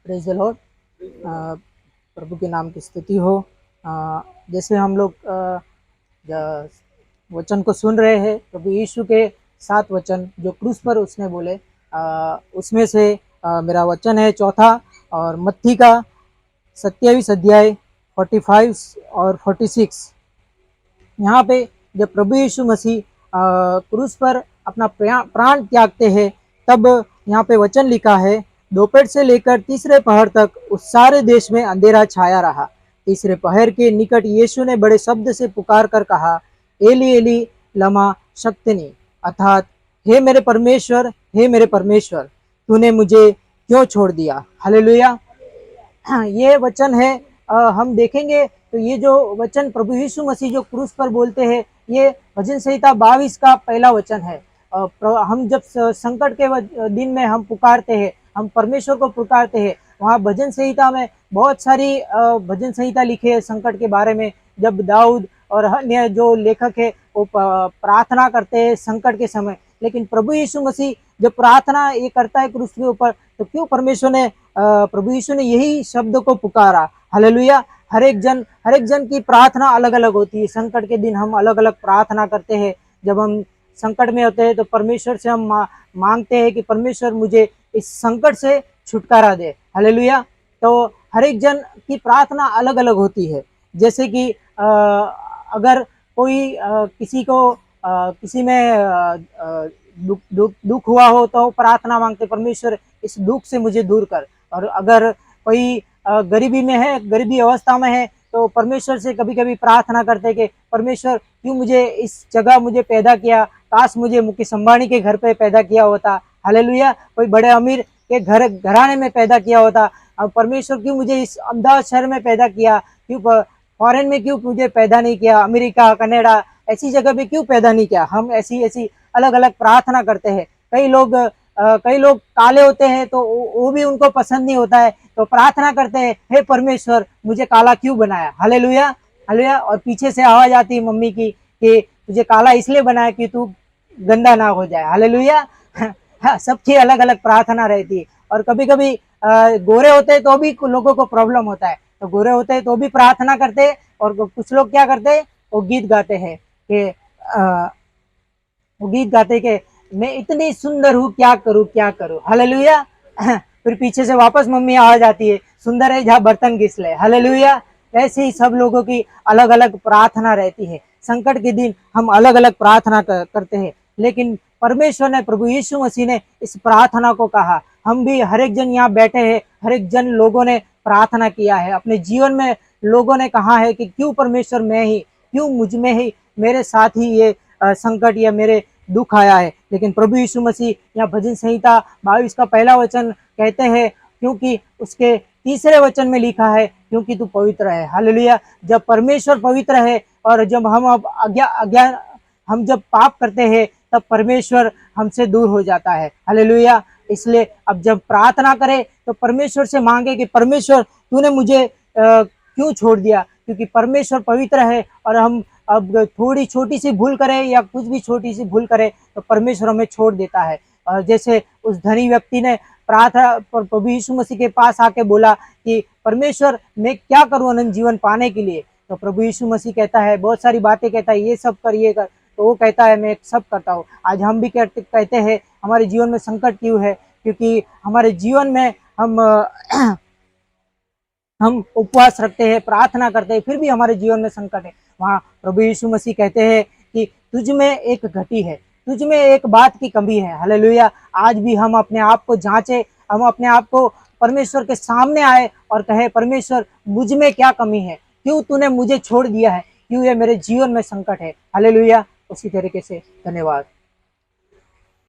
Praise the Lord. प्रभु के नाम की स्तुति हो। जैसे हम लोग वचन को सुन रहे हैं, प्रभु यीशु के 7 वचन जो क्रूस पर उसने बोले, उसमें से मेरा वचन है चौथा, और मत्ती का 27 अध्याय 45 और 46। यहाँ पे जब प्रभु यीशु मसीह क्रूस पर अपना प्राण त्यागते हैं, तब यहाँ पे वचन लिखा है, दोपहर से लेकर तीसरे पहर तक उस सारे देश में अंधेरा छाया रहा। तीसरे पहर के निकट यीशु ने बड़े शब्द से पुकार कर कहा, एली एली लमा शक्तनी, अर्थात हे मेरे परमेश्वर, हे मेरे परमेश्वर, तूने मुझे क्यों छोड़ दिया। हालेलुया। ये वचन है, हम देखेंगे तो ये जो वचन प्रभु यीशु मसीह जो क्रूस पर बोलते हैं, ये भजन संहिता 22 का पहला वचन है। हम जब संकट के दिन में हम पुकारते हैं, हम परमेश्वर को पुकारते हैं, वहाँ भजन संहिता में बहुत सारी भजन संहिता लिखे है संकट के बारे में। जब दाऊद और अन्य जो लेखक है वो प्रार्थना करते हैं संकट के समय, लेकिन प्रभु यीशु मसीह जब प्रार्थना ये करता है क्रूस के ऊपर, तो क्यों परमेश्वर ने प्रभु यीशु ने यही शब्द को पुकारा। हालेलुया। हर एक जन की प्रार्थना अलग अलग होती है। संकट के दिन हम अलग अलग प्रार्थना करते हैं। जब हम संकट में होते हैं तो परमेश्वर से हम मांगते हैं कि परमेश्वर मुझे इस संकट से छुटकारा दे। हालेलुया। तो हर एक जन की प्रार्थना अलग अलग होती है। जैसे कि अगर कोई किसी को किसी में दुख हुआ हो तो प्रार्थना मांगते, परमेश्वर इस दुख से मुझे दूर कर। और अगर कोई गरीबी में है, गरीबी अवस्था में है, तो परमेश्वर से कभी कभी प्रार्थना करते कि परमेश्वर क्यों मुझे इस जगह मुझे पैदा किया, काश मुझे मुकेश अंबानी के घर पे पैदा किया होता। हालेलुया। कोई बड़े अमीर के घराने में पैदा किया होता। अब परमेश्वर क्यों मुझे इस अहमदाबाद शहर में पैदा किया, क्यों फॉरेन में क्यों मुझे पैदा नहीं किया, अमेरिका कनाडा ऐसी जगह पे क्यों पैदा नहीं किया। हम ऐसी ऐसी अलग अलग प्रार्थना करते हैं। कई लोग काले होते हैं तो वो भी उनको पसंद नहीं होता है, तो प्रार्थना करते हैं, हे परमेश्वर मुझे काला क्यों बनाया। हालेलुया। हालेलुया। और पीछे से आवाज आती है मम्मी की कि तुझे काला इसलिए बनाया कि तू गंदा ना हो जाए। हालेलुया। सबकी अलग अलग प्रार्थना रहती है। और कभी कभी गोरे होते हैं तो भी लोगों को प्रॉब्लम होता है, तो गोरे होते हैं तो भी प्रार्थना करते हैं। और कुछ लोग क्या करते हैं, वो गीत गाते हैं कि वो गीत गाते कि मैं इतनी सुंदर हूँ क्या करूँ क्या करूँ। हालेलुया। फिर पीछे से वापस मम्मी आ जाती है, सुंदर है जहाँ बर्तन घिस ले। हालेलुया। ऐसे ही सब लोगों की अलग अलग प्रार्थना रहती है। संकट के दिन हम अलग अलग प्रार्थना करते हैं, लेकिन परमेश्वर ने, प्रभु यीशु मसीह ने इस प्रार्थना को कहा। हम भी हर एक जन यहाँ बैठे हैं, हर एक जन लोगों ने प्रार्थना किया है अपने जीवन में। लोगों ने कहा है कि क्यों परमेश्वर मैं ही, क्यों मुझ में ही मेरे साथ ही ये संकट या मेरे दुख आया है। लेकिन प्रभु यीशु मसीह यहाँ भजन संहिता 22 का पहला वचन कहते हैं, क्योंकि उसके तीसरे वचन में लिखा है, क्योंकि तू पवित्र है। हालेलुया। जब परमेश्वर पवित्र है और जब हम अब हम जब पाप करते हैं, तब परमेश्वर हमसे दूर हो जाता है। हालेलुया। इसलिए अब जब प्रार्थना करें तो परमेश्वर से मांगे कि परमेश्वर तूने मुझे क्यों छोड़ दिया, क्योंकि परमेश्वर पवित्र है। और हम अब थोड़ी छोटी सी भूल करें या कुछ भी छोटी सी भूल करें तो परमेश्वर हमें छोड़ देता है। और जैसे उस धनी व्यक्ति ने प्रार्थना प्रभु यीशु मसीह के पास आके बोला कि परमेश्वर मैं क्या करूं अनंत जीवन पाने के लिए, तो प्रभु यीशु मसीह कहता है, बहुत सारी बातें कहता है, ये सब कर ये कर, तो वो कहता है मैं सब करता हूँ। आज हम भी कहते हैं हमारे जीवन में संकट क्यों है, क्योंकि हमारे जीवन में हम उपवास रखते हैं, प्रार्थना करते हैं, फिर भी हमारे जीवन में संकट है। वहाँ प्रभु यीशु मसीह कहते हैं कि तुझ में एक घटी है, तुझ में एक बात की कमी है। हालेलुया। आज भी हम अपने आप को जांचे, हम अपने आप को परमेश्वर के सामने आए और कहे, परमेश्वर मुझ में क्या कमी है, क्यों तूने मुझे छोड़ दिया है, क्यों ये मेरे जीवन में संकट है। हालेलुया। उसी तरीके से धन्यवाद।